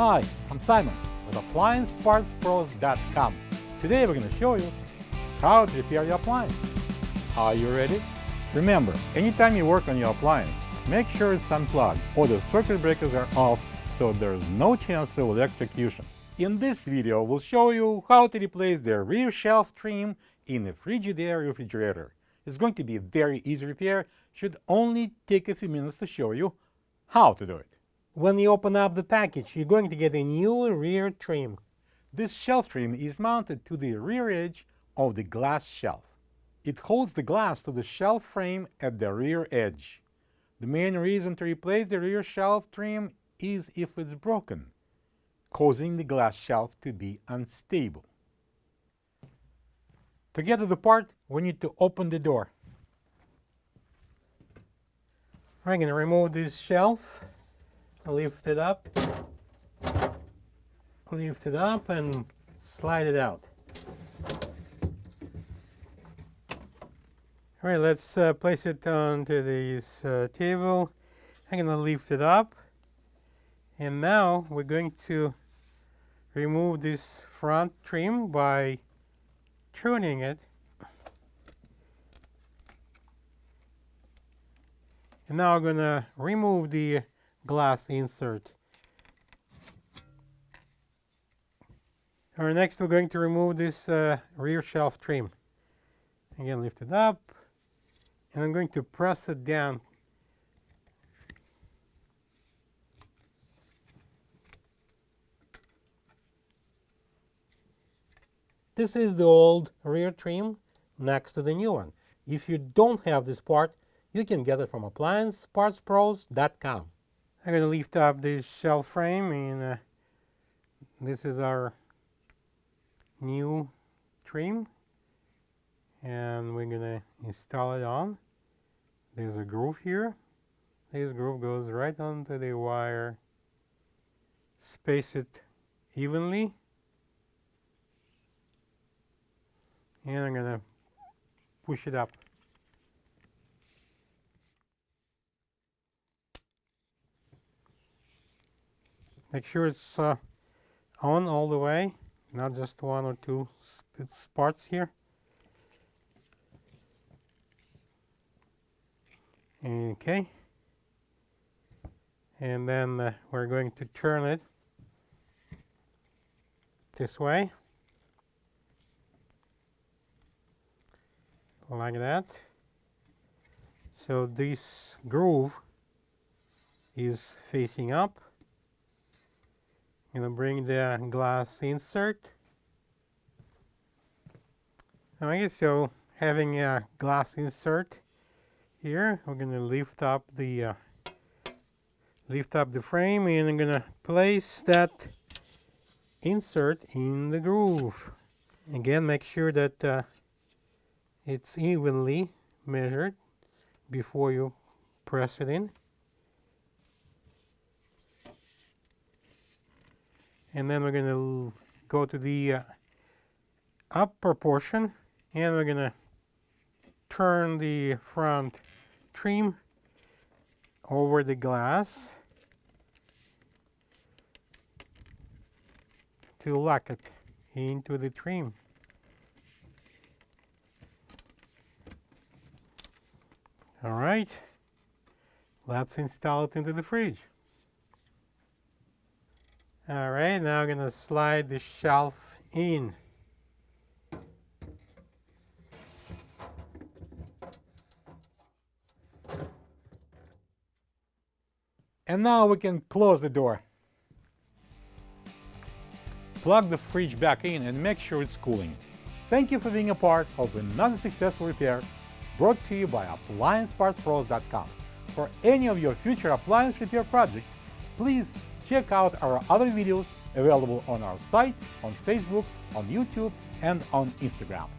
Hi, I'm Simon with AppliancePartsPros.com. Today we're going to show you how to repair your appliance. Are you ready? Remember, anytime you work on your appliance, make sure it's unplugged or the circuit breakers are off so there's no chance of electrocution. In this video, we'll show you how to replace the rear shelf trim in a Frigidaire refrigerator. It's going to be a very easy repair, should only take a few minutes to show you how to do it. When you open up the package, you're going to get a new rear trim. This shelf trim is mounted to the rear edge of the glass shelf. It holds the glass to the shelf frame at the rear edge. The main reason to replace the rear shelf trim is if it's broken, causing the glass shelf to be unstable. To get to the part, we need to open the door. I'm going to remove this shelf, lift it up and slide it out. All right, let's place it onto this table. I'm going to lift it up. And now we're going to remove this front trim by turning it. And now I'm going to remove the glass insert. All right, next we're going to remove this rear shelf trim. Again, lift it up, and I'm going to press it down. This is the old rear trim next to the new one. If you don't have this part, you can get it from AppliancePartsPros.com. I'm going to lift up this shelf frame, and this is our new trim. And we're going to install it on. There's a groove here. This groove goes right onto the wire. Space it evenly. And I'm going to push it up. Make sure it's on all the way, not just one or two spots here. Okay. And then we're going to turn it this way. Like that. So this groove is facing up. I'm going to bring the glass insert. Okay, so having a glass insert here, we're going to lift up the frame, and I'm going to place that insert in the groove. Again, make sure that it's evenly measured before you press it in. And then we're going to go to the upper portion, and we're going to turn the front trim over the glass to lock it into the trim. All right, let's install it into the fridge. All right, now I'm going to slide the shelf in. And now we can close the door. Plug the fridge back in and make sure it's cooling. Thank you for being a part of another successful repair brought to you by AppliancePartsPros.com. For any of your future appliance repair projects, please check out our other videos available on our site, on Facebook, on YouTube, and on Instagram.